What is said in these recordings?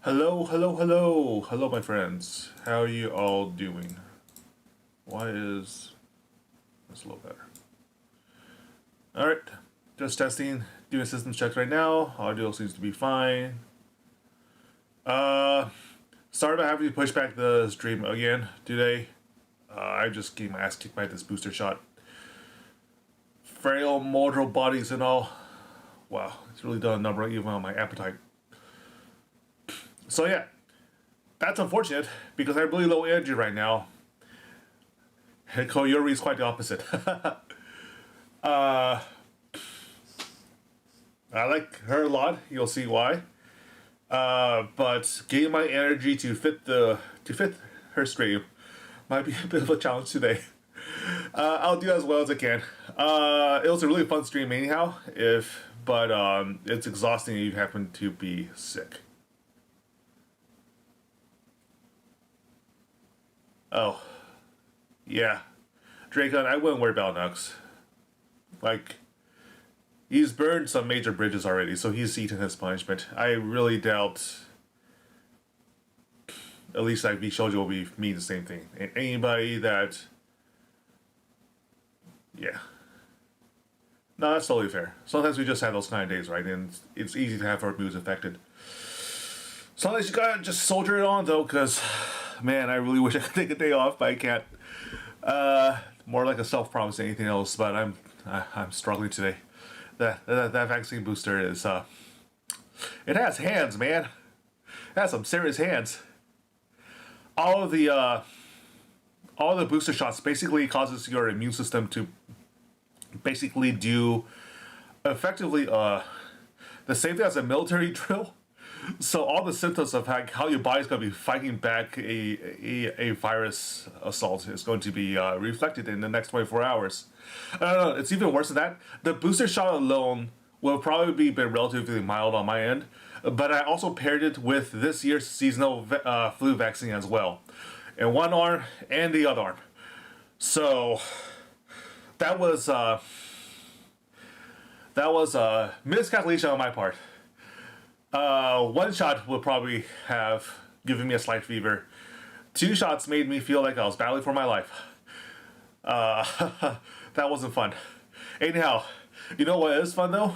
Hello, hello, hello, hello, my friends. How are you all doing? Why is this a little better? All right, just testing, doing systems checks right now. Audio seems to be fine. Sorry about having to push back the stream again today. I just getting my ass kicked by this booster shot. Frail mortal bodies and all. Wow, it's really done a number even on my appetite. So yeah, that's unfortunate because I have really low energy right now. And Koyori is quite the opposite. I like her a lot. You'll see why. But getting my energy to fit her stream might be a bit of a challenge today. I'll do as well as I can. It was a really fun stream anyhow. But it's exhausting if you happen to be sick. Oh, yeah. Dracon, I wouldn't worry about Nux. Like, he's burned some major bridges already, so he's eaten his punishment. I really doubt, at least like Shoujo will be mean the same thing. And anybody that, yeah. No, that's totally fair. Sometimes we just have those kind of days, right? And it's easy to have our moods affected. Sometimes you gotta just soldier it on, though, because, man, I really wish I could take a day off, but I can't. More like a self-promise than anything else, but I'm struggling today. That vaccine booster is, it has hands, man. It has some serious hands. All the booster shots basically causes your immune system to basically do effectively the same thing as a military drill. So all the symptoms of how your body's going to be fighting back a virus assault is going to be reflected in the next 24 hours. I don't know, it's even worse than that. The booster shot alone will probably be relatively mild on my end, but I also paired it with this year's seasonal flu vaccine as well. In one arm and the other arm. So that was a miscalculation on my part. One shot would probably have given me a slight fever. 2 shots made me feel like I was battling for my life. That wasn't fun. Anyhow, you know what is fun though?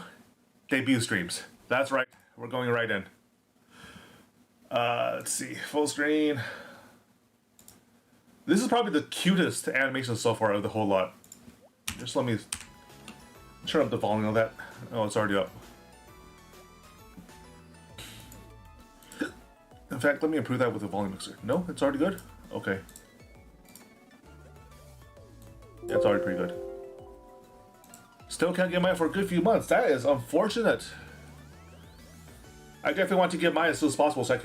Debut streams. That's right. We're going right in. Let's see. Full screen. This is probably the cutest animation so far of the whole lot. Just let me turn up the volume on that. Oh, it's already up. In fact, let me improve that with the volume mixer. No, it's already good? Okay. Yeah, it's already pretty good. Still can't get mine for a good few months. That is unfortunate. I definitely want to get mine as soon as possible so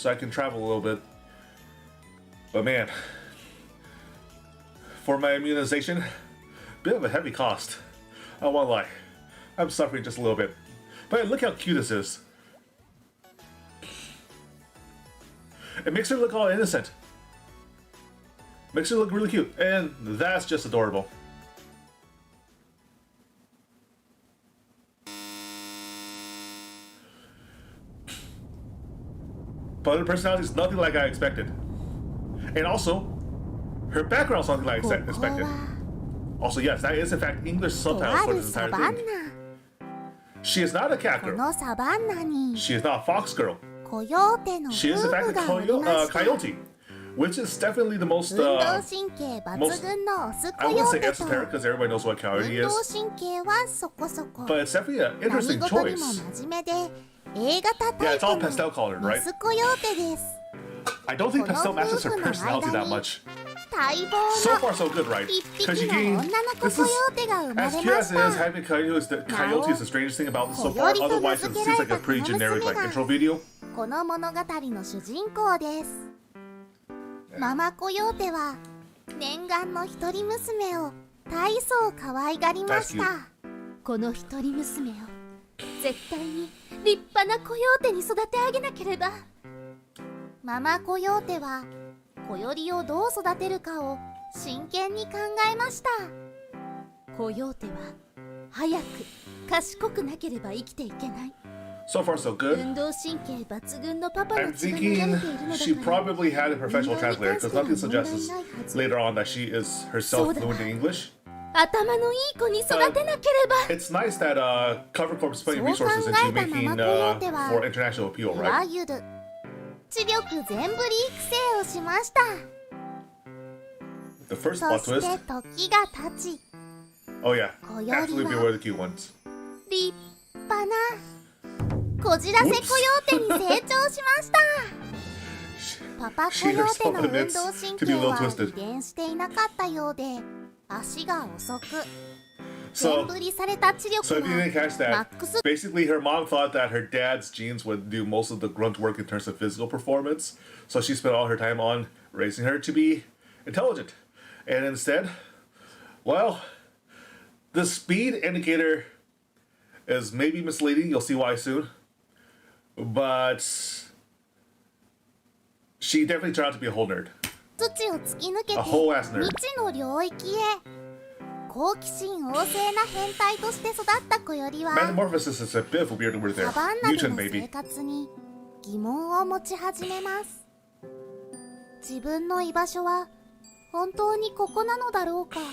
I can travel a little bit. But man, for my immunization, bit of a heavy cost. I won't lie. I'm suffering just a little bit. But look how cute this is. It makes her look all innocent. Makes her look really cute. And that's just adorable. But her personality is nothing like I expected. And also, her background is something like I expected. Also, yes, that is in fact English subtitles for this entire thing. She is not a cat girl. She is not a fox girl. She is in fact a coyote, which is definitely the most I wouldn't say esoteric because everybody knows what a coyote is, but it's definitely an interesting choice. Yeah, it's all pastel colored, right? I don't think pastel matches her personality that much. So far so good, right? Because you gain, this is, as cute as it is, having a coyote is the strangest thing about this so far, otherwise it seems like a pretty generic like intro video. この物語の主人公です。ママコヨーテは念願の一人娘を大層可愛がりました。この一人娘を絶対に立派なコヨーテに育て上げなければ。ママコヨーテはコヨリをどう育てるかを真剣に考えました。コヨーテは早く賢くなければ生きていけない。So far, so good. 運動神経抜群のパパの I'm 血が流れ thinking ているのだ she から probably had a professional translator because nothing suggests later on that she is herself fluent in English. 頭のいい子に育てなければ It's nice that Cover Corp is putting そう考 resources え into た making ママコヨーテは for international appeal, いわ right? ゆる知力全振り育成をしました The first そ plot して twist. 時が経ち Oh yeah, Koyori absolutely は beware the cute ones. 立派なこじらせコヨーテに成長しましたパパコヨーテの運動神経は遺伝していなかったようで足が遅く全 So, 振りされた知力 so if you didn't catch はマッ that, クス basically her mom thought that her dad's genes would do most of the grunt work in terms of physical performance. So she spent all her time on raising her to be intelligent. And instead, well, the speed indicator is maybe misleading. You'll see why soon. But she definitely turned out to be a whole nerd. 土を突き抜けて A whole ass nerd. 未知の領域へ好奇心旺盛な変態として育った子よりは Metamorphosis is a bit of a weird word サ there. バンナで Mutant の maybe. 生活に疑問を持ち始めます自分の居場所は本当にここなのだろうかもっ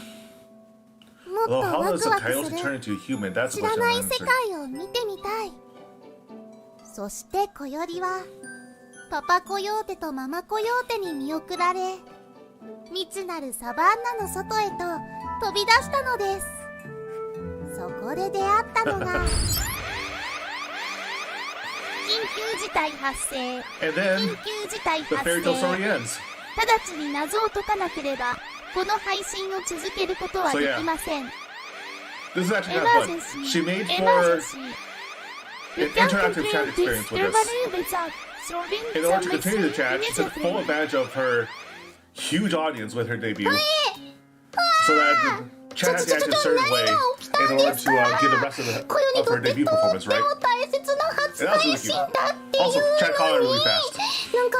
と Well, how ワ does ク a ワク coyote する turn into a human? That's 知 a ら question な I い haven't 世 answered. 界を見てみたいそしてこよりはパパコヨーテとママコヨーテに見送られ未知なるサバンナの外へと飛び出したのですそこで出会ったのが緊急事態発生 And 緊 then 急事態 the 発 fairy 生 tale story ends. 直ちに謎を解かなければこの配信を続けることはできません This is actually エ kind マー of ジェ fun. ンシー She made エマージェ for ンシー an interactive chat experience with us. In order to continue the chat, she took full advantage of her huge audience with her debut. So that the chat had to act in a certain way in order to get the rest of her debut performance, right? 大切な初配信だっていう Also, chat caught on の really に fast. なんか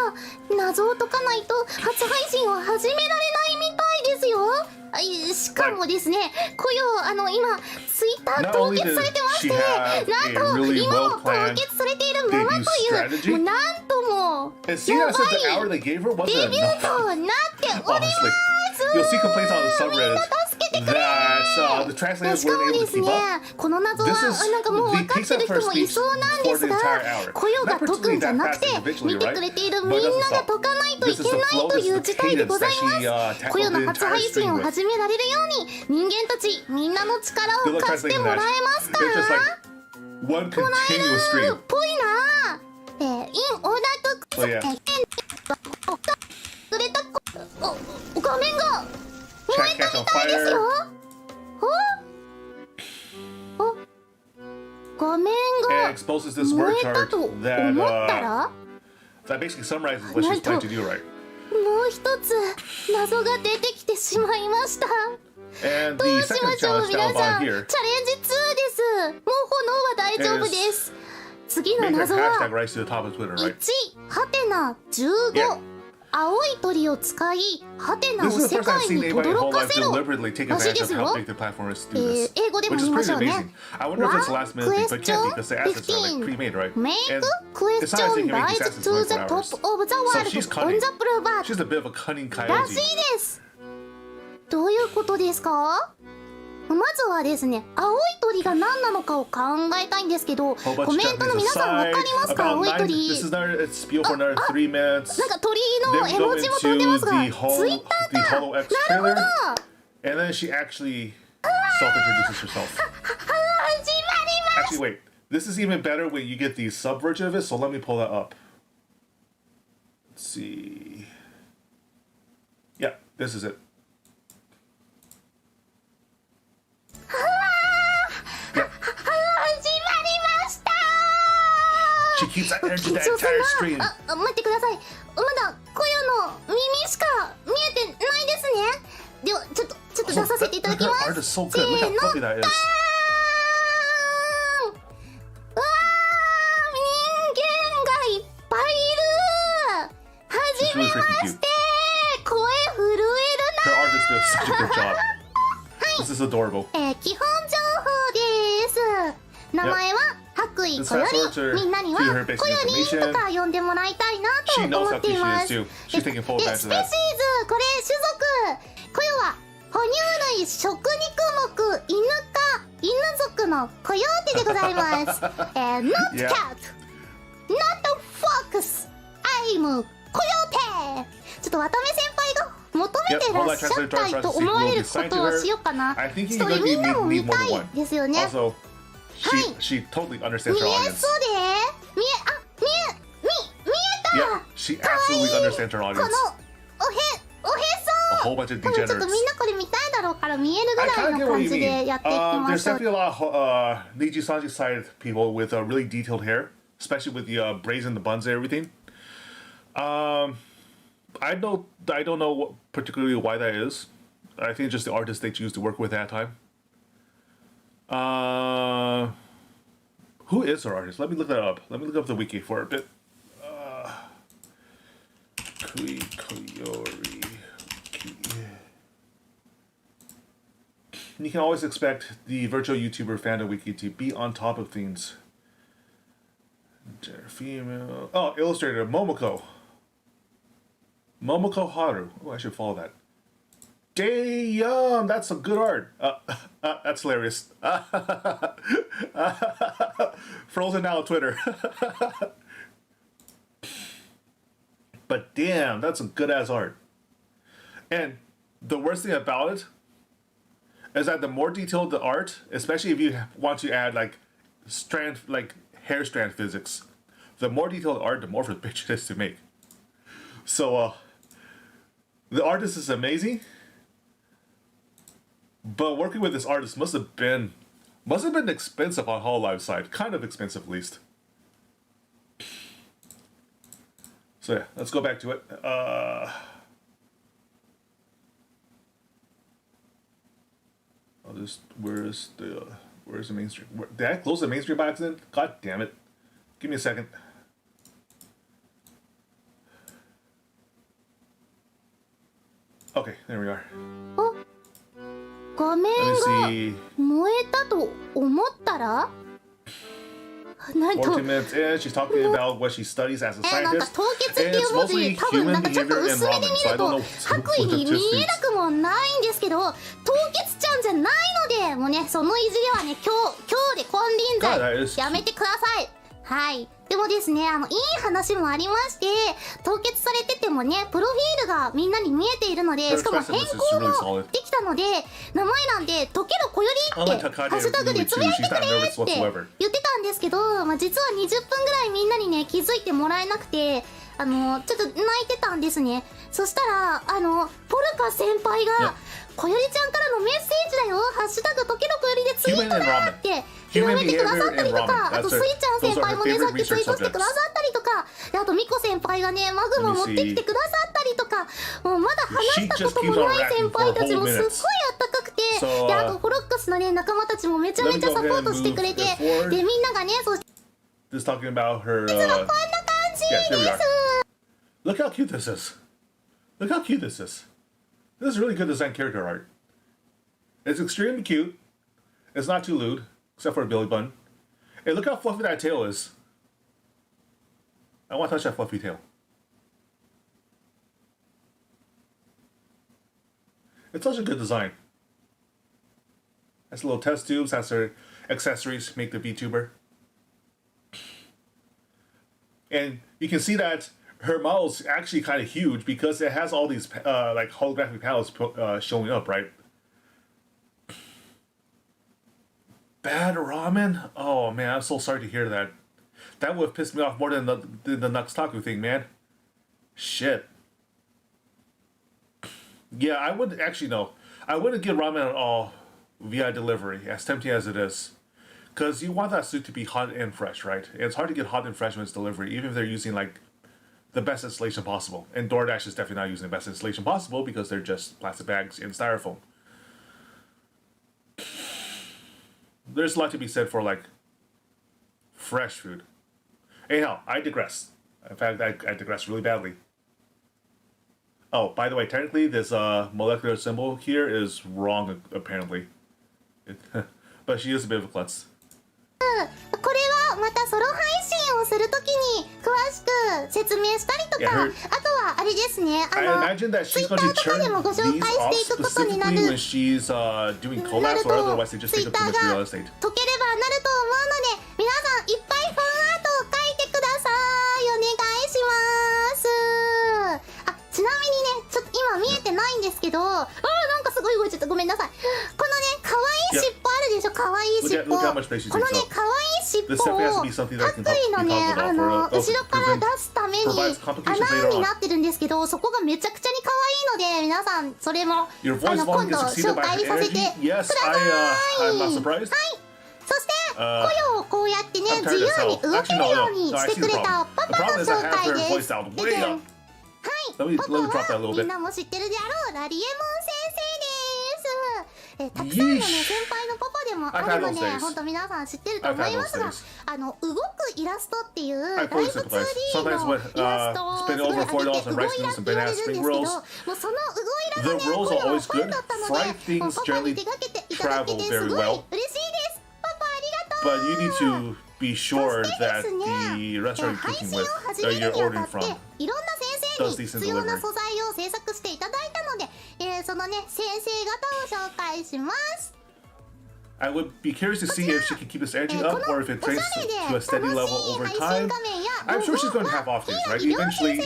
謎を解かないと初配信を始められないみたいですよしかもですね、こよ今ツイッター凍結されてましてなんと今も凍結されているままというもうなんとも And see that since the hour they gave her デ wasn't ビュー enough. となっております Honestly, you'll see complaints on the subreddit 助けてくれ that the translators しか weren't も able で to す keep ね up. この謎は This is なんかもう分 the かって piece る of her 人もい speech そうなんで for す the が entire hour. コヨが Not 解くんじゃなくて particularly that fast individually, 見てくれている right? みん But it な doesn't が stop. 解かないとい This け is the ない flow, と this い is う the 事態で cadence ござ that い she ますコヨ tackled の the 初 entire 配信 stream を with. 始められるように人間たちみんなの力 Good を luck 貸して translating もら that. えますか It's just like one continuous っ stream. ぽいなin order to Oh, yeah. くれた画面が Chat catch on ですよ fire. 画面 And が exposes this 燃 word えた chart と思った that ら that basically summarizes what she's planning to do, right? もう一つ謎が出てきてしまいました And ど the うしま second しょう challenge 皆 down さん bottom チャレン here ジ2ですもう炎は大丈夫です次の made her 謎 hashtag は rise to the top of Twitter, 1 right? ハテナ Yeah. 15青い鳥を使いハテナを This is the 世 first time I've 界 seen に anybody in 轟 whole か life せろ deliberately take らしい advantage で of す how よ big the platform is to do this, 英語でも which 言 is いまし pretty ょうね amazing. I wonder if it's a last minute thing, but it can't be because the assets are like pre-made, right? Make And it's not as question if you can make these rise assets to in the 24 top hours. of the So world she's on cunning. the boulevard She's a bit of a cunning らし coyote. いですどういうことですかまずはですね青い鳥が何なのかを考えたいんですけど Whole bunch コ of メントの Japanese 皆さん分か aside. りますか About 青い 9, 鳥 this is another it's spiel for another 3 minutes. なんか鳥 Then の we 絵 go 文字も飛んでます into が the ツイッター the か Holo X なるほど trailer, and then she actually self-introduces herself. 始まります Actually, wait. This is even better when you get the sub version of it, so let me pull that up. Let's see. Yeah, this is it. Yeah. 始まりました She keeps that energy 緊 that 張す entire る stream. な待ってくださいまだコヨの耳しか見えてないですねではちょっと出させていただきま That す art is so good. Look how fluffy that is. うわー人間がいっぱいいるはじめまして声震 Her える artist does such a good job. This is adorable. な基本情報です名前はハク白衣 This こよ fast forward り to みんなには her こ basic よりん information. とか呼んでもらいたいな She と knows 思 how って cute い she ま is す too. She's taking full で advantage ス of ペシー that. ズこれ種族こよは哺乳類食肉目犬科犬族のコヨーテでございます。Not Yeah. cat, not fox, I'm コヨーテ。ちょっと渡辺先輩が求めてらっしゃったと思われることをしようかな。ちょっとみんなも見たいですよね。 Also, she totally understands 見 her え audience. そうで見えた Yeah, she absolutely understands her こ audience. のおへ A そ whole bunch of 多分ちょっと degenerates. みんなこれ見たいだろうから見えるぐ I らい kind of の get what 感 you じで mean. やっていきま There's しょう。 definitely a lot of Niji Sanji side people with really detailed hair, especially with the braids and the buns and everything. I don't know what, particularly why that is. I think it's just the artist they choose to work with at that time. Who is her artist? Let me look that up. Let me look up the wiki for a bit. Koyori. You can always expect the virtual YouTuber fandom wiki to be on top of things. Gender female. Oh, illustrator Momoko. Momoko Haru. Oh, I should follow that. Damn, that's some good art. That's hilarious. Frozen now on Twitter. But damn, that's some good ass art. And the worst thing about it is that the more detailed the art, especially if you want to add like hair strand physics, the more detailed art, the more of a bitch it is to make. So the artist is amazing, but working with this artist must have been expensive on Hololive side, kind of expensive at least. So yeah, let's go back to it. Where's the mainstream? Did I close the mainstream by accident? God damn it! Give me a second. Okay, there we are. 画面 Let が me see. 燃えたと思ったらなんと 14 minutes in, she's talking about what she studies as a なんか scientist. 凍結っていう文字多分なんかちょっと薄めで見ると白衣に見えなくもないんですけど凍結ちゃんじゃないのでもうねそのいじりはね今日で金輪際やめてください。はいでもですねいい話もありまして凍結されててもねプロフィールがみんなに見えているのでしかも変更もできたので名前なんで溶けるこよりってハッシュタグでつぶやいてくれって言ってたんですけど、まあ、実は20分ぐらいみんなにね気づいてもらえなくてちょっと泣いてたんですね。そしたらポルカ先輩がこよりちゃんからのメッセージだよハッシュタグ溶けるこよりでツイートだって広めてくださったりとかあとスイちゃん先輩もねさっきツイートしてくださったりとかであとミコ先輩がねマグも持ってきてくださったりとかもうまだ話したこともない先輩たちもすっごいあったかくてであとホロックスのね仲間たちもめちゃめちゃサポートしてくれてでみんながねそしてThis talking about her. こんな感じです。 Look how cute this is. Look how cute this is. This is really good design character art. It's extremely cute. It's not too lewd, except for a belly button. And look how fluffy that tail is. I want to touch that fluffy tail. It's such a good design. Has little test tubes, has her accessories, make the VTuber. And you can see that her model's actually kind of huge because it has all these like holographic panels showing up, right? Bad ramen? Oh man, I'm so sorry to hear that. That would have pissed me off more than the Natsukaku thing, man. Shit. Yeah, I would actually no. I wouldn't get ramen at all via delivery, as tempting as it is. Because you want that soup to be hot and fresh, right? It's hard to get hot and fresh when it's delivery, even if they're using like the best installation possible. And DoorDash is definitely not using the best installation possible because they're just plastic bags in styrofoam. There's a lot to be said for like fresh food. Anyhow, I digress. In fact, I digress really badly. Oh, by the way, technically this molecular symbol here is wrong, apparently. But she is a bit of a klutz. これはまたソロ配信をするときに詳しく説明したりとか、あとはあれですね、I imagine that she's going to turn these off specifically when she's doing collabs, or otherwise they just take up too much real estate. 解ければなると思うので、皆さんいっぱいファンアートを書いてください。お願いします。あ、ちなみにね、ちょっと今見えてないんですけど、なんかすごい動いちゃった。ごめんなさい。このね、可愛い尻尾あるでしょ、可愛い尻尾。このね、可愛い尻尾を白衣のね、後ろから出すために穴になってるんですけど、そこがめちゃくちゃに可愛いので、皆さんそれも今度紹介させてください。はい。そして声をこうやってね、自由に動けるようにしてくれたパパの紹介です。はい。パパはみんなも知ってるであろうラリエモン先生です。たくさんのね先輩のパパでもあるので、本当皆さん知ってると思いますが、動くイラストっていうライブ 2D のイラストをすごい動イラって言われるんですけど、もうその動イラがね、声をファンだったので、パパに手掛けていただけてすごい嬉しいです。パパありがとう。 But you need to be sure that the restaurant you're cooking with, or you're ordering from, いろんな先生に必要な素材を制作していただいたので、そのね先生方を紹介します。I would be curious to see if she can keep this energy up, or if it trains to a steady level over time. I'm sure she's going to have off days, right? Eventually,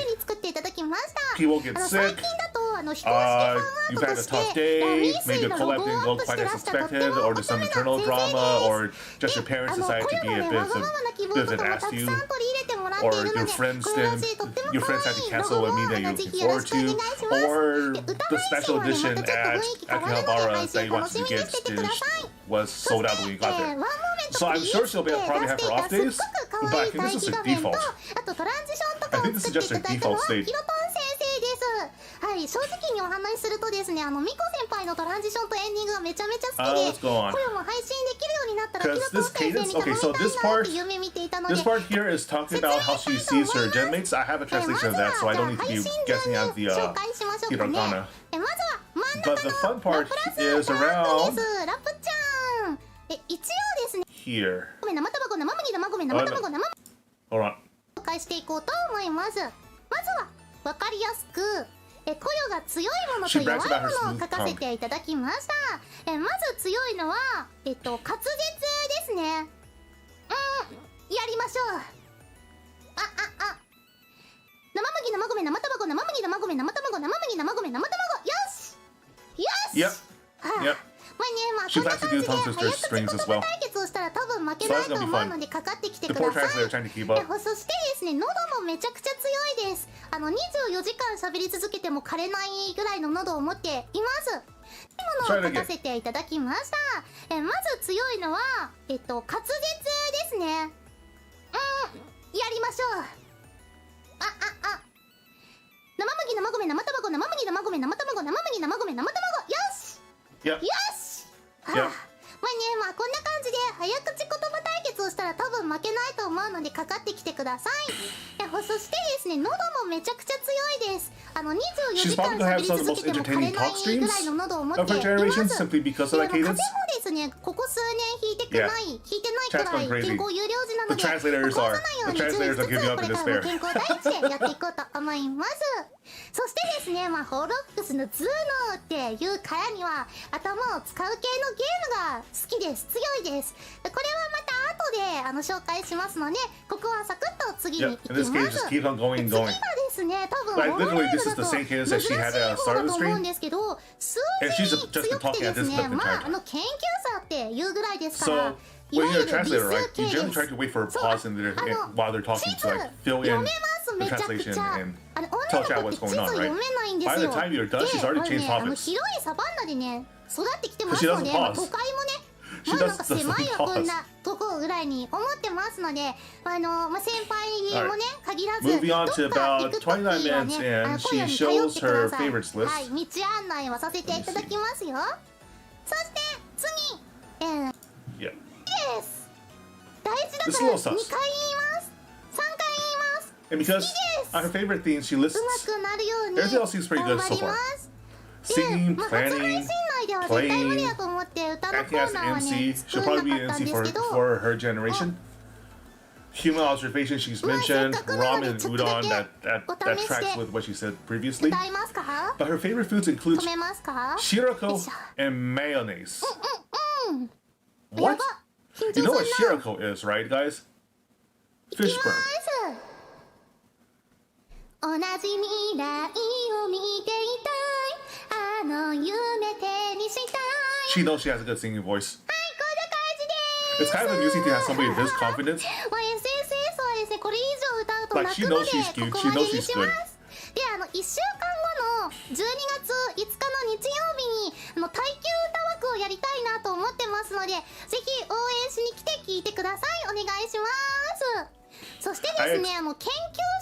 people get sick. You've had a tough day. Maybe a collab didn't go quite as expected, or there's some internal drama, or just your parents decided to be a bit of an ass to you, or your friends had to cancel a meeting that you're looking forward to, or the special edition at Akihabara that you wanted to get was sold out when you got there. So I'm sure she'll probably have her off days, but I think this is her default. I think this is just her default state. はい、正直にお話しするとですね、ミコ先輩のトランジションとエンディングがめちゃめちゃ好きで、これも配信できるようになったらキロトン先生に頼みたいなって夢見ていたので、 This part here is talking about how she sees her genmates. I have a translation of that, so I don't need to be guessing at the hiragana. But the fun part is around ラプちゃん。一応ですね、 here. 生卵生麦生米生卵生 Hold on. 紹介していこうと思います。まずは分かりやすく雇用が強いものと弱いものを書かせていただきました。まず強いのは滑舌ですね。やりましょう。生麦生米生卵生麦生米生卵生麦生米生卵、よしよし。まあそんな感じで早口言葉対決をしたら多分負けないと思うのでかかってきてください。そしてですね、喉もめちゃくちゃ強いです。24時間喋り続けても枯れないぐらいの喉を持っています。ものを書かせていただきました。まず強いのは滑舌ですね。やりましょう。生麦生米生卵生麦生米生卵生麦生米生卵、よしよし。まあこんな感じで早口言葉対決をしたら多分負けないと思うのでかかってきてください。そしてですね、喉もめちゃくちゃ強いです。24時間喋り続けても枯れないぐらいの喉を持っています。風邪もですね、ここ数年引いてないくらい健康有料児なので、起こさないように注意しつつ、これからも健康第一でやっていこうと思います。そしてですね、ホロックスの頭脳っていうからには頭を使う系のゲームが好きです。強いです。これはまた後で紹介しますので、ここはサクッと次に行きます。次がですね、多分ホロライブだと珍しい方だと思うんですけど、数字強くてですね、研究者っていうぐらいですから、when you're a translator, right, you generally try to wait for a pause in there while they're talking to like fill in the translation and tell chat what's going on, right? By the time you're done, she's already changed topics. 広いサバンナでね、育ってきてますので、都会もね、なんか狭いよこんなとこぐらいに思ってますので、先輩もね限らず、どっか行く時はね、今夜に頼ってください。はい、道案内をさせていただきますよ。そして次、です。大事だから2回言います。3回言います。And because on her favorite themes, she lists everything else seems pretty good so far. Singing, planning, playing, acting as an MC. She'll probably be an MC for her generation. human observation she's mentioned ramen and udon that tracks with what she said previously. 歌いますか？ But her favorite foods include 止めますか？ shirako and mayonnaise. What? 緊 You 張 know what するな。 shirako is, right, guys? Fish burn. 同じ未来を見ていたい。あの夢手にしたい。 She knows she has a good singing voice. はい、こんな感じ It's です。 kind of amusing to have somebody this confident. もう SSS はですね、これ以上歌うと Like, 泣 she くの knows で she's cute. こ She こま knows でに she's し good. ます。で、1週間後の12月5日の日曜日に耐久歌枠をやりたいなと思ってますので、ぜひ応援しに来て聞いてください。お願いします。そしてですね、研究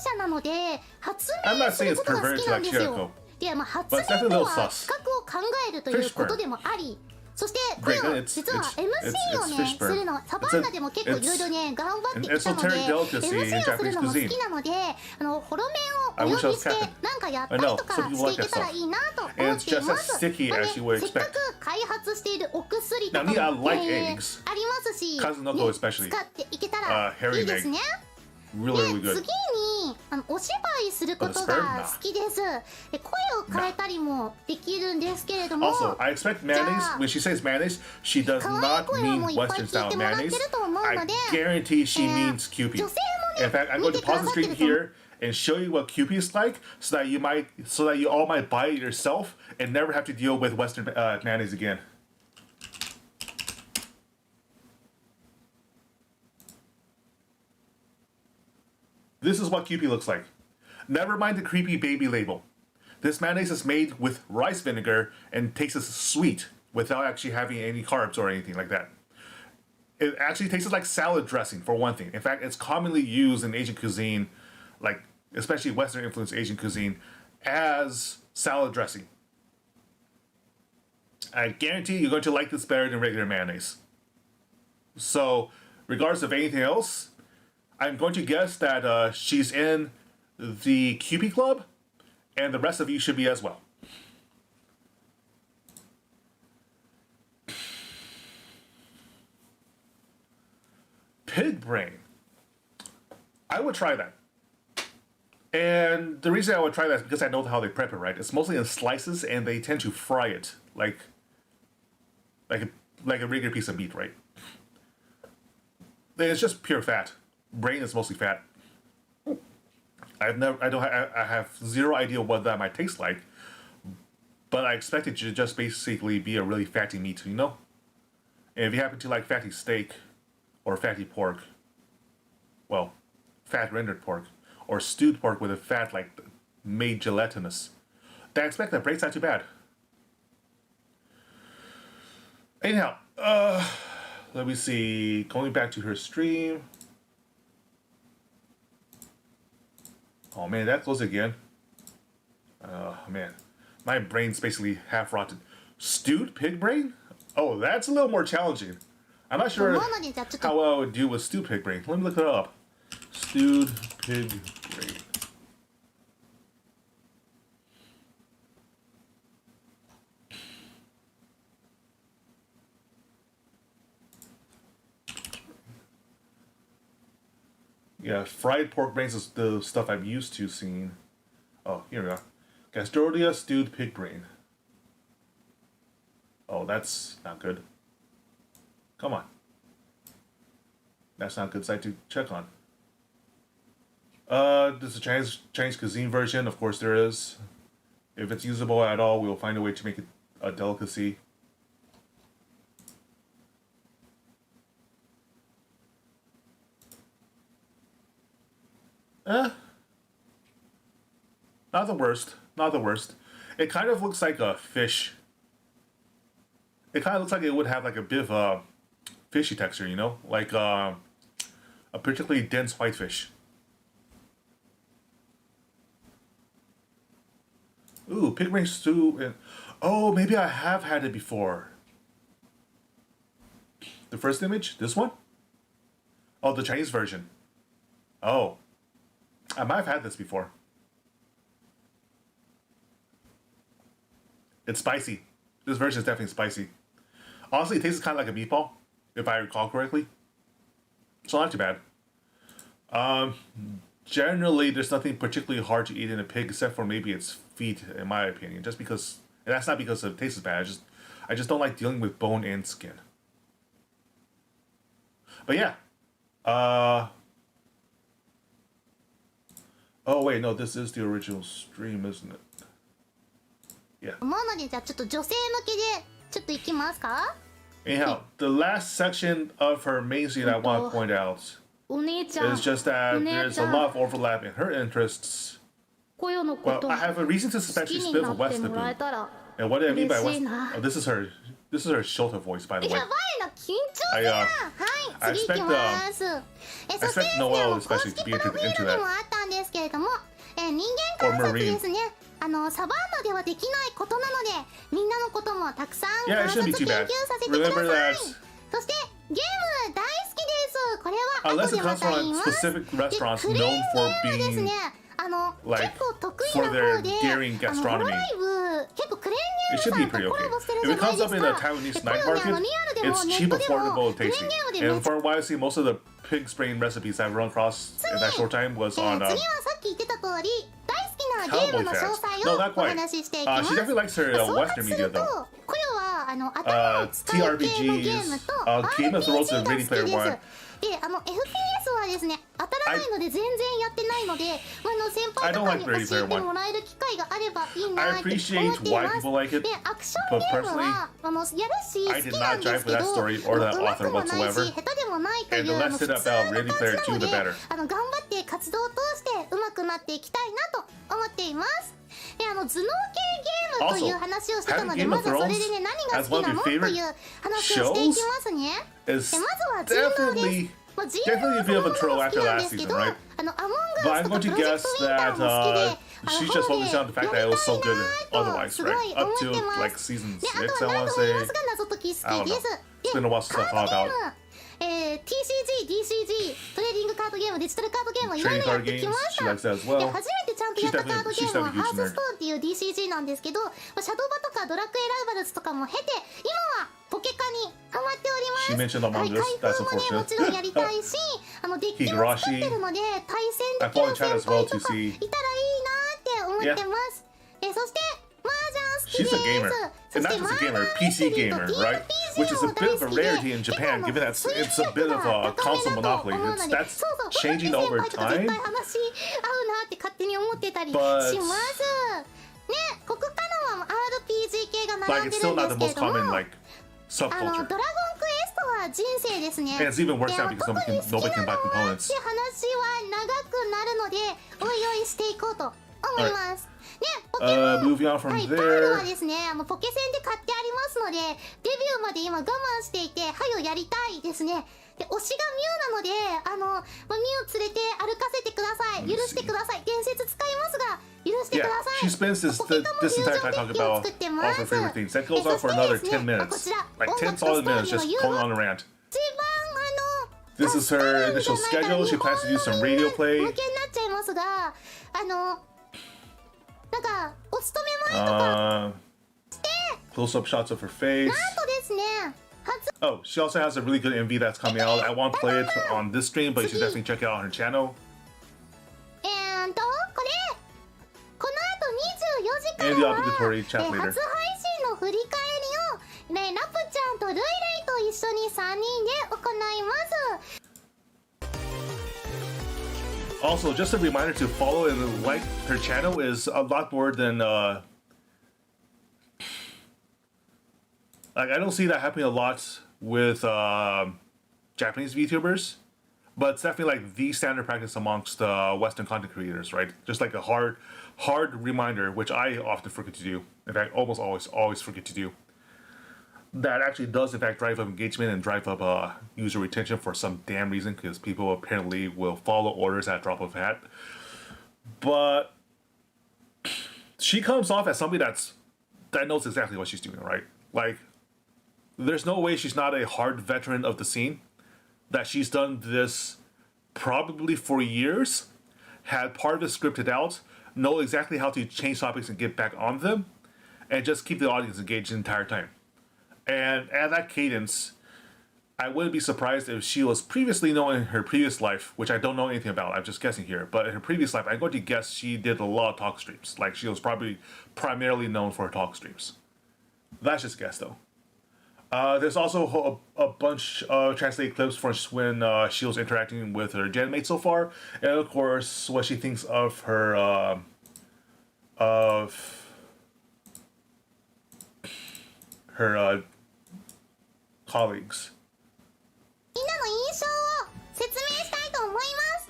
者なので発明することが好きなんですよ。で、発明とは企画を考えるということでもあり、そしてこれは実は MC をねするのサバンナでも結構いろいろね頑張ってきたので MC をするのも好きなのでホロメンをお呼びしてなんかやったりとかしていけたらいいなと思っています。せっかく開発しているお薬とかもありますし、使っていけたらいいですね。 Really で good. 次にお芝居することが好きです。で声を変えたりもできるんですけれども Also, I expect mayonnaise. When she says mayonnaise, she does not mean Western style mayonnaise. I guarantee she means Kewpie. In fact, I'm going to pause the stream here and show you what Kewpie is like, so that you all might buy it yourself and never have to deal with Western mayonnaise again. This is what Kewpie looks like. Never mind the creepy baby label. This mayonnaise is made with rice vinegar and tastes sweet without actually having any carbs or anything like that. It actually tastes like salad dressing, for one thing. In fact, it's commonly used in Asian cuisine, like especially Western influenced Asian cuisine, as salad dressing. I guarantee you're going to like this better than regular mayonnaise. So, regardless of anything else, I'm going to guess that she's in the Kewpie Club, and the rest of you should be as well. Pig brain. I would try that. And the reason I would try that is because I know how they prep it, right? It's mostly in slices, and they tend to fry it like a regular piece of meat, right? Then it's just pure fat. Brain is mostly fat. I have zero idea what that might taste like, but I expect it to just basically be a really fatty meat, you know? And if you happen to like fatty steak, or fatty pork, well, fat rendered pork, or stewed pork with a fat like made gelatinous, then I expect that brain's not too bad. Anyhow, let me see, going back to her stream. Oh man, that closed again. Man, my brain's basically half rotten. Stewed pig brain? Oh, that's a little more challenging. I'm not sure how well I would do with stewed pig brain. Let me look it up. Stewed pig brain. Yeah, fried pork brains is the stuff I'm used to seeing. Oh, here we go. Gastrodia stewed pig brain. Oh, that's not good. Come on. That's not a good site to check on. There's a Chinese cuisine version. Of course there is. If it's usable at all, we'll find a way to make it a delicacy. Not the worst. Not the worst. It kind of looks like a fish. It kind of looks like it would have like a bit of a fishy texture, you know? Like a particularly dense whitefish. Ooh, pig brain stew. And, oh, maybe I have had it before. The first image? This one? Oh, the Chinese version. Oh. I might have had this before. It's spicy. This version is definitely spicy. Honestly, it tastes kind of like a meatball, if I recall correctly. So not too bad. Generally, there's nothing particularly hard to eat in a pig except for maybe its feet, in my opinion. Just because, and that's not because the taste is bad. I just don't like dealing with bone and skin. But yeah. Oh wait, no, this is the original stream, isn't it? Yeah. 思うのでじゃあちょっと女性向けでちょっと行きますか。 Anyhow, the last section of her main scene I want to point out お姉ちゃん。 is just that お姉 there's ちゃ a ん。 lot of overlap in her interests. こよのこ Well, と I have a reason to 好 suspect き she's に split な for ってもらえ Westaboo. たら。 And what do I mean by 嬉しい West? な。 Oh, this is her Shota voice, by the や way. ばいな緊張だな。はい、次行きます。そしてですね、 Noelle 公 especially 式 to プ be ロフィー into ルに that. もあったんですけれども、人間観察ですね。サバンナではできないことなので、みんなのこともたくさん Yeah, 観 it 察 shouldn't be 研 too 究 bad. させてくだ Remember さい。 that そしてゲーム大好きです。これは unless 後 it でま comes た言 from います。 specific で restaurants クレー known ム for はです being ね、 like 結構得意 for な their 方で、daring ホロ gastronomy. ライブ結構クレー It ンゲー should ムさ be んと pretty コラ okay. ボしてる If じゃ it ないで comes す up in か。 a Taiwanese こ night れをね、 market, リアルでも it's ネッ cheap, トでも affordable, and クレーン tasty. ゲームでめ And っちゃ from what I see, most of the pig's brain recipes I've run across in that short time was 次 on はさっき言ってた通り大好きなゲーム Cowboy の詳 Fest. 細 No, を not お quite. 話ししていきます。 She definitely likes her 総 Western 括す media ると though. コヨは頭を使う系のゲームと Game of Thrones RPG and が好 Ready きです。 Player で、One. FPS はですね、当たらないので全然やってないので、先輩とかに I don't like 教え Ready Player てもらえる機会があればいいな I って思ってい appreciate ま why す。 people like it, で、アクション but ゲーム personally, はやるし I 好 did きな not んで jive すけ with ど、 that story or that うまく author もないし whatsoever. 下手でもないとい And う the less 普通 said な about 感 Ready じ Player な 2, の the で、 better. 頑張って活動を通して上手くなっていきたいなと思っています。で、頭脳系ゲームという話をしてたので、 Also, まず having そ Game れ of でね、何が Thrones 好きなの as と one of your いう話をしていきますね。 Is で、まずは人狼です。 definitely 人 definitely a bit of a 狼 troll も好 after きなんで last すけ season, ど、 right? アモン But ガー I'm ス going と to プロジェ guess クトウィンター that も好きで、 she's just ホロ focusing で on the fact 読 that み it was so たい good なと otherwise, すご right? い Up 思 to ってま like す。 season で、あ 6, とは I 何 want 度 to も言いま say. すが謎解き好 I don't き know. です。 It's been a while since I カ thought ードゲー about ム、TCG、DCG、トレーディングカードゲーム、デジタルカードゲーム、いろい trading ろやっ card てき games. まし She た。 likes that as で、 well. 初めてちゃんとやったカードゲームは She's definitely a ハ huge ースストーンっていう DCG なんですけど、シャドウバとかドラクエライバルズとかも経て、今はポケカにハマっております。 She mentioned Among はい、 Us. 開 That's 封もね、も unfortunate. ちろんやりたいし、デッキも作ってるので、対戦できる先輩とかいたらいいなって思ってます。そして、麻雀 She's 好 a き gamer. です。そ And して not 麻 just a 雀 gamer, ア PC プリと gamer, TRPG right? Which is a も bit 大 of 好 a きで、 rarity in Japan, given that it's a bit of a console monopoly. That's changing over 絶対 time. 話合うなって勝手に思ってたりし But ますね。ここからは RPG 系が like 並ん it's でる still んで not す the けれ most ども、 common like ドラゴン subculture. クエストは人生ですね。 And it's even worse now で because 特に nobody 好 can きな buy のはっ components. て話は長くなるのでおいおいしていこうと思います。ね、ポケモン、Moving on は from い、パールは there. ですね、ポケセンで買ってありますので、デビューまで今我慢していて、はよやりたいですね。で、推しがミュウなので、ミュウ連れて歩かせてください。許してください。伝説使いますが、許してく Yeah, ださい。 she spends this ポケカも this 友 entire 情 time デ talking ッキを about 作ってま all す。 her favorite things. That そ goes on し for て another ですね、 10 minutes. こちら、 Like 音 10 楽と solid ストー minutes リー just の誘 going 導 on a rant. 一番助 This is か her るん initial じゃないか schedule. She plans to do some radio 向 play. けになっちゃいますが、なんかお勤め前とか Close-up shots of her face. なんとですね、初 Oh, she also has a really good MV that's coming out. I won't play it on this stream, but you should definitely check it out on her channel. これこの後24時 And か the らは obligatory chat 初 later. 配信の振り返りを、ラプちゃんとルイレイと一緒に3人で行います。 Also, just a reminder to follow and like her channel is a lot more than like I don't see that happening a lot with Japanese VTubers, but it's definitely like the standard practice amongst Western content creators, right? Just like a hard reminder, which I often forget to do. In fact, almost always forget to do. That actually does in fact drive up engagement and drive up user retention for some damn reason, because people apparently will follow orders at a drop of a hat. But she comes off as somebody that knows exactly what she's doing, right? Like, there's no way she's not a hard veteran of the scene. That she's done this probably for years, had part of it scripted out, know exactly how to change topics and get back on them, and just keep the audience engaged the entire time. And at that cadence, I wouldn't be surprised if she was previously known in her previous life, which I don't know anything about. I'm just guessing here. But in her previous life, I'm going to guess she did a lot of talk streams. Like she was probably primarily known for her talk streams. That's just a guess, though. There's also a bunch of translated clips from when she was interacting with her gen mate so far, and of course what she thinks of her colleagues. みんなの印象を説明したいと思います。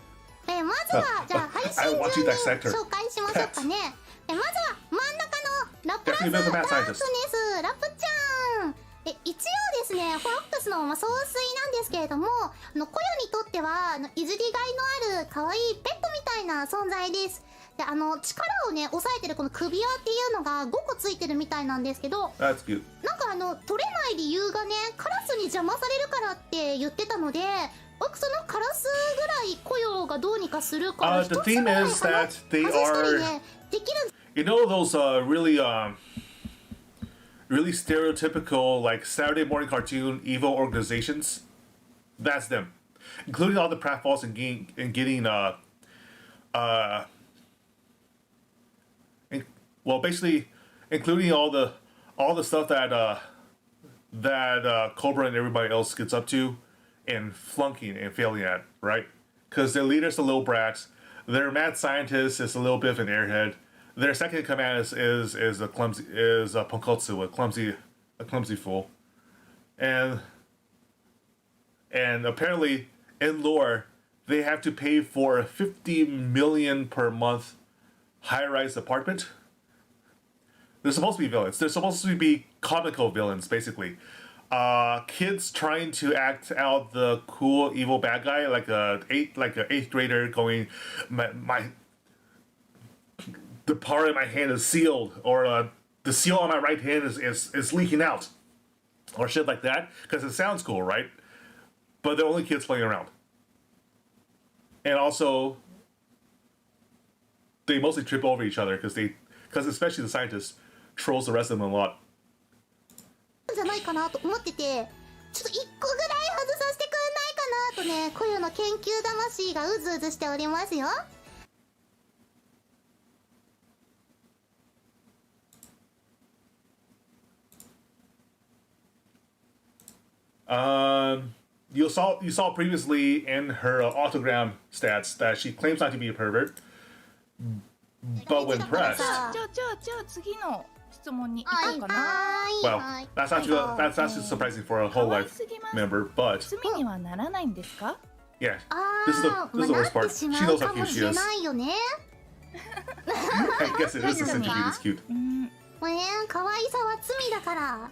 まずはじゃあ配信順に紹介しましょうかね。まずは真ん中のラプラス・ダークネス・ラプちゃん。一応ですね、フォロックスの総帥なんですけれども、コヨにとってはいじりがいのある可愛いペットみたいな存在です。で、力をね抑えてるこの首輪っていうのが5個ついてるみたいなんですけど、なんか取れない理由がね、カラスに邪魔されるからって言ってたので、僕そのカラスぐらいコヨがどうにかするから一つぐらい外したりねできる。You know those really stereotypical like Saturday morning cartoon evil organizations? That's them, including all the pratfalls and getting well, basically including all the stuff that Cobra and everybody else gets up to and flunking and failing at, right? Because their leader's a little brat, their mad scientist is a little bit of an airhead. Their second in command is a Ponkotsu, a clumsy fool, and apparently in lore they have to pay for a 50 million per month high-rise apartment. They're supposed to be villains. They're supposed to be comical villains, basically. Kids trying to act out the cool evil bad guy, like a eighth grader going, the part of my hand is sealed, or the seal on my right hand is leaking out, or shit like that, because it sounds cool, right? But they're only kids playing around. And also, they mostly trip over each other because especially the scientist trolls the rest of them a lot. じゃないかなと思ってて、ちょっと一個ぐらい外させてくんないかなとね、コヨの研究魂がうずうずしておりますよ。You saw previously in her autogram stats that she claims not to be a pervert, but when pressed, じゃあ次の質問に行こうかな。well, that's not too surprising for a Hololive member, but 罪にはならないんですか？ yeah, this is the worst part. She knows how cute she is. I guess it is since she is cute. 可愛さは罪だから。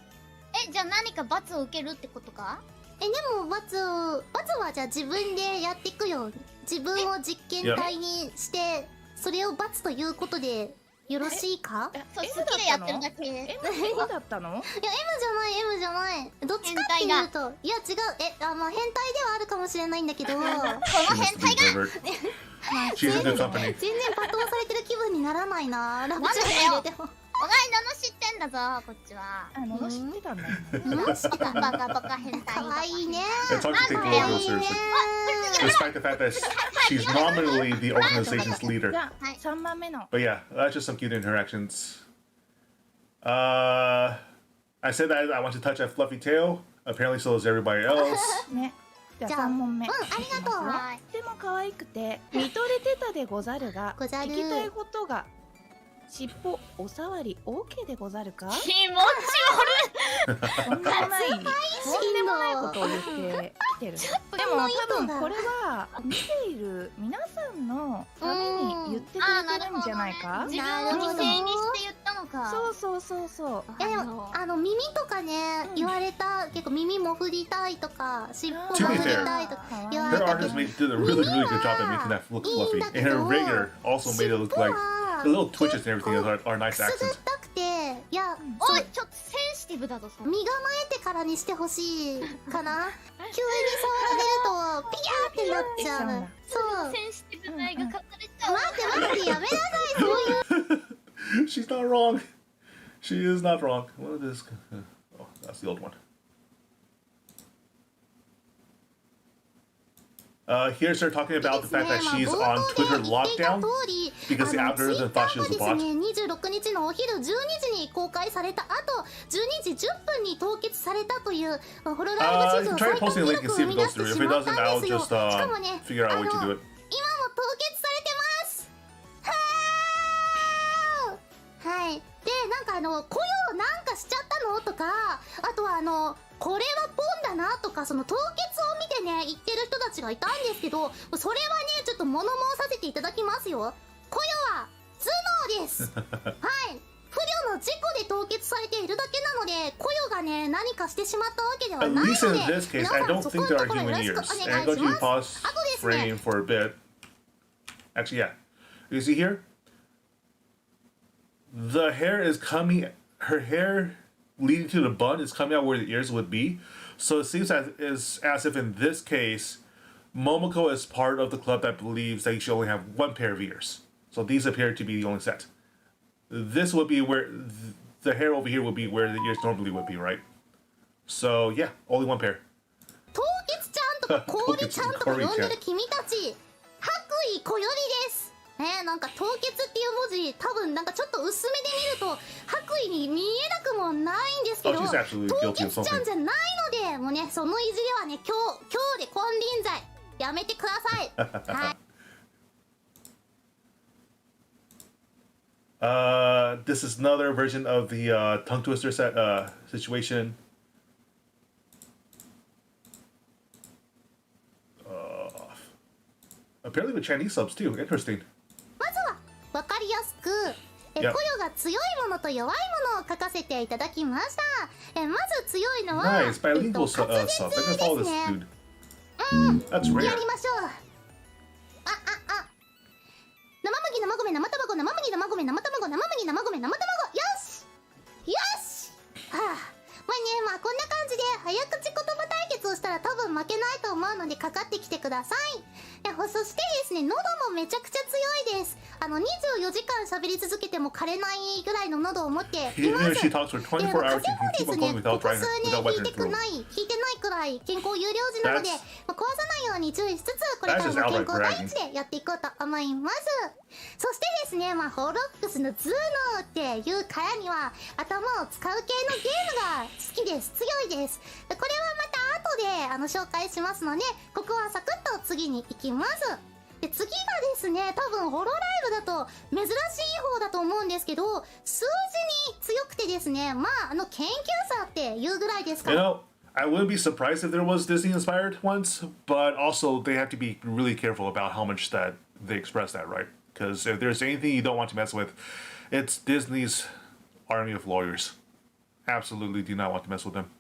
じゃあ何か罰を受けるってことか？でも罰はじゃあ自分でやっていくよ。自分を実験体にしてそれを罰ということでよろしいか？そう好きでやってるだけ。M だったの？いや M じゃないどっちかっていうといや違う変態ではあるかもしれないんだけどこの変態が全然罵倒されてる気分にならないな。ラブちゃん入れてもお前罵ってんだぞこっちは。罵ってたんだ。罵ってたバカ変態。可愛いね。 It's hard to take the real seriously, despite the fact that she's nominally the organization's leader. じゃあ3番目の。 But yeah, that's just some cute interactions. I said that I want to touch that fluffy tail. Apparently, so does everybody else. ね。じゃあ3問目。ありがとう。とても可愛くて見とれてたでござるが、ござる聞きたいことが尻尾おさわり OK でござるか？気持ちとんでもないことを言ってきてる。でも多分これは見ている皆さんのために言ってくれてるんじゃないか？自分を犠牲にして言ったのか。そう。でも耳とかね言われた結構耳も振りたいとか尻尾も振りたいとか言われ Her たけど artist did a really good job at making that look fluffy, and her rigor also made it look like the little twitches and everything are nice くすぐっ accents. たくていやおいちょっとセンシティブだぞそれ。身構えてからにしてほしいかな。急に触られるとピヤーってなっちゃう。そうセンシティブな絵が描かれちゃう。待ってやめなさいそういう She's not wrong. She is not wrong. What is this? Oh, that's the old one. Here's her talking about the fact that she's on Twitter lockdown because the algorithm thought she was a bot. 26日のお昼12時に公開された後、12時10分に凍結されたというホロライブ地図の最多記録を生み出してしまったんですよ。しかもね、今も凍結されてます。はい。で、なんか雇用なんかしちゃったのとか、あとはこれはポンだなとか、その凍結を見てね、言ってる人たちがいたんですけど、それはね、ちょっと物申させていただきますよ。雇用は頭脳です。はい。不慮の事故で凍結されているだけなので、雇用がね、何かしてしまったわけではないので、 At least in this case, I don't think there are human ears. And go to pause frame for a bit. Actually, yeah. You see here? The hair is coming, her hair leading to the bun is coming out where the ears would be. So it seems as if in this case, Momoko is part of the club that believes that you should only have one pair of ears. So these appear to be the only set. This would be where the hair over here would be where the ears normally would be, right? So yeah, only one pair. 凍結ちゃんとか氷ちゃんとか呼んでる君たち、白衣小よりです。なんか凍結っていう文字、多分なんかちょっと薄めで見ると白衣に見えなくもないんですけど、凍結ちゃんじゃないので、もうね、そのいじりはね、今日で金輪際やめてください。はい。This is another version of the tongue twister situation. Apparently with Chinese subs too. Interesting. まずは分かりやすく、雇用が強いものと弱いものを書かせていただきました。まず強いのは、Nice bilingual subs. I can follow this dude. That's rare. やりましょう。生麦生米生卵生麦生米生卵生麦生米生卵、よしよし。まあね、まあこんな感じで早口言葉対決をしたら多分負けないと思うのでかかってきてください。そしてですね、喉もめちゃくちゃ強いです。24時間喋り続けても枯れないぐらいの喉を持っています。She talks for 24 hours. 風邪もですね、ここ数年引いてないくらい健康有料児なので、壊さないように注意しつつ、これからも健康第一でやっていこうと思います。そしてですね、ホロックスの頭脳っていうからには頭を使う系のゲームが好きです。強いです。これはまた後で紹介しますので、ここはサクッと次に行きます。で、次がですね、多分ホロライブだと珍しい方だと思うんですけど、数字に強くてですね、まあ研究者っていうぐらいですから。You know, I wouldn't be surprised if there was Disney-inspired ones, but also they have to be really careful about how much that they express that, right? Because if there's anything you don't want to mess with, it's Disney's army of lawyers. Absolutely do not want to mess with them.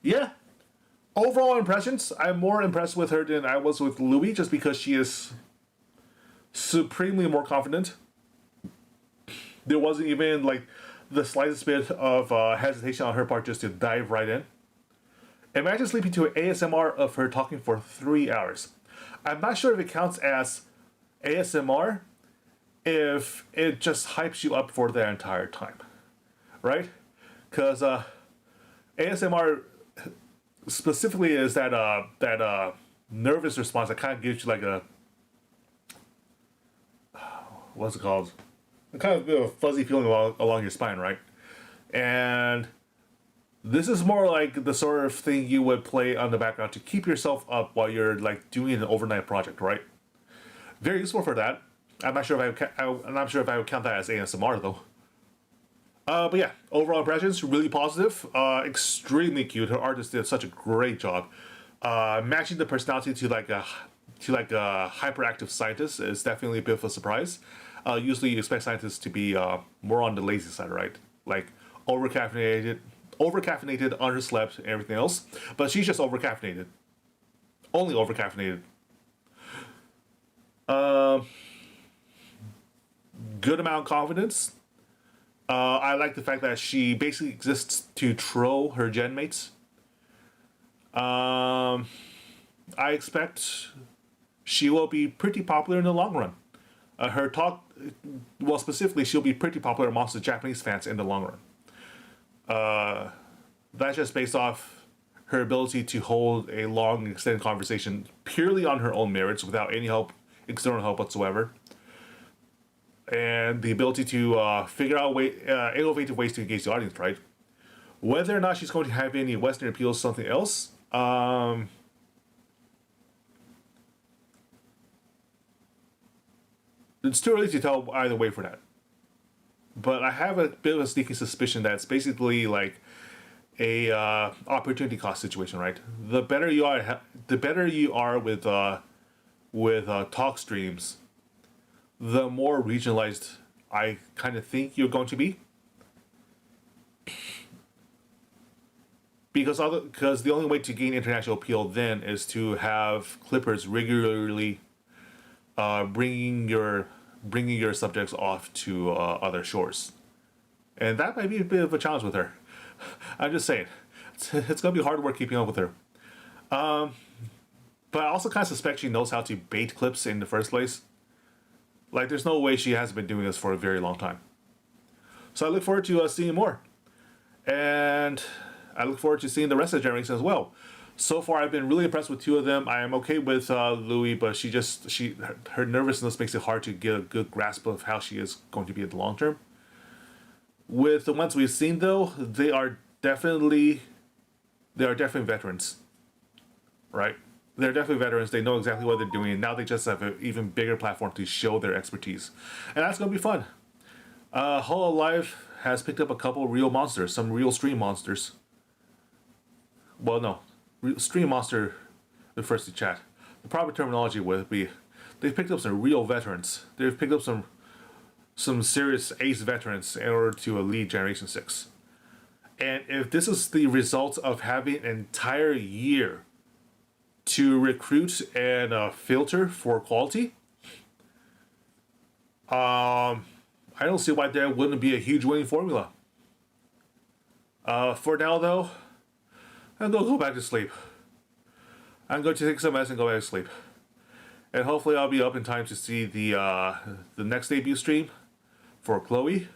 Yeah. Overall impressions, I'm more impressed with her than I was with Louis, just because she is supremely more confident. There wasn't even like the slightest bit of hesitation on her part just to dive right in. Imagine sleeping to an ASMR of her talking for 3 hours. I'm not sure if it counts as ASMR if it just hypes you up for the entire time, right? Because ASMR specifically is that nervous response that kind of gives you like a what's it called? A kind of a fuzzy feeling along your spine, right? And this is more like the sort of thing you would play on the background to keep yourself up while you're like doing an overnight project, right? Very useful for that. I'm not sure if I would count that as ASMR though. But yeah, overall impressions really positive. Extremely cute. Her artist did such a great job. Matching the personality to like a hyperactive scientist is definitely a bit of a surprise. Usually you expect scientists to be more on the lazy side, right? Like overcaffeinated, underslept, and everything else. But she's just overcaffeinated. Only overcaffeinated. Good amount of confidence. I like the fact that she basically exists to troll her gen mates. I expect she will be pretty popular in the long run. Her talk, well, specifically, she'll be pretty popular amongst the Japanese fans in the long run. That's just based off her ability to hold a long, extended conversation purely on her own merits without any help, external help whatsoever. And the ability to figure out innovative ways to engage the audience, right? Whether or not she's going to have any Western appeal is something else. It's too early to tell either way for that. But I have a bit of a sneaky suspicion that it's basically like a opportunity cost situation, right? The better you are with talk streams, the more regionalized I kind of think you're going to be. Because the only way to gain international appeal then is to have clippers regularly bringing your subjects off to other shores, and that might be a bit of a challenge with her. I'm just saying, it's gonna be hard work keeping up with her. But I also kind of suspect she knows how to bait clips in the first place. Like, there's no way she hasn't been doing this for a very long time. So I look forward to seeing more, and I look forward to seeing the rest of the generation as well. So far, I've been really impressed with two of them. I am okay with Louis, but her nervousness makes it hard to get a good grasp of how she is going to be in the long term. With the ones we've seen, though, they are definitely veterans, right? They're definitely veterans. They know exactly what they're doing, and now they just have an even bigger platform to show their expertise, and that's going to be fun. Hololive has picked up a couple real monsters, some real stream monsters. Well, no. Stream monster refers to chat. The proper terminology would be they've picked up some real veterans. They've picked up some serious ace veterans in order to lead Generation 6. And if this is the result of having an entire year to recruit and filter for quality, I don't see why there wouldn't be a huge winning formula. For now, though, I'm going to go back to sleep. I'm going to take some medicine and go back to sleep. And hopefully I'll be up in time to see the next debut stream for Chloe.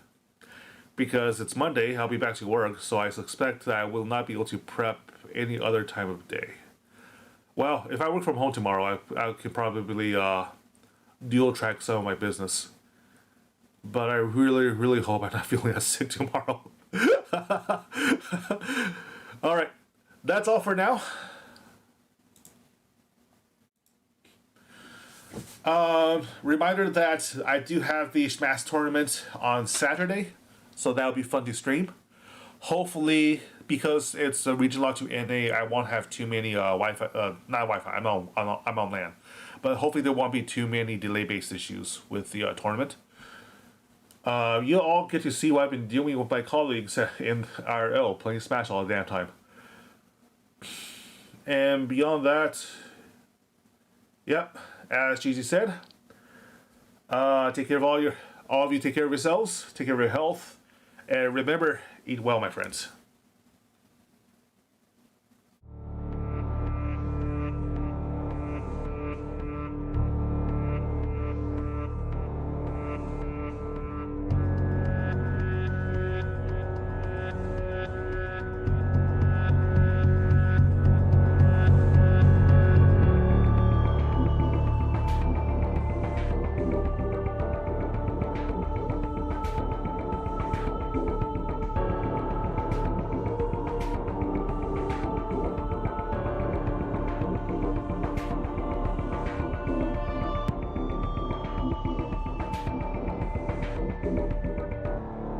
Because it's Monday, I'll be back to work, so I suspect that I will not be able to prep any other time of day. Well, if I work from home tomorrow, I could probably dual track some of my business. But I really, really hope I'm not feeling as sick tomorrow. Alright. That's all for now. Reminder that I do have the Smash tournament on Saturday, so that'll be fun to stream. Hopefully, because it's a region lock to NA, I won't have too many Wi-Fi. Not Wi-Fi. I'm on LAN, but hopefully there won't be too many delay-based issues with the tournament. You'll all get to see what I've been doing with my colleagues in IRL, playing Smash all the damn time. And beyond that, yep, as Gigi said, take care of all of you. Take care of yourselves. Take care of your health, and remember, eat well, my friends.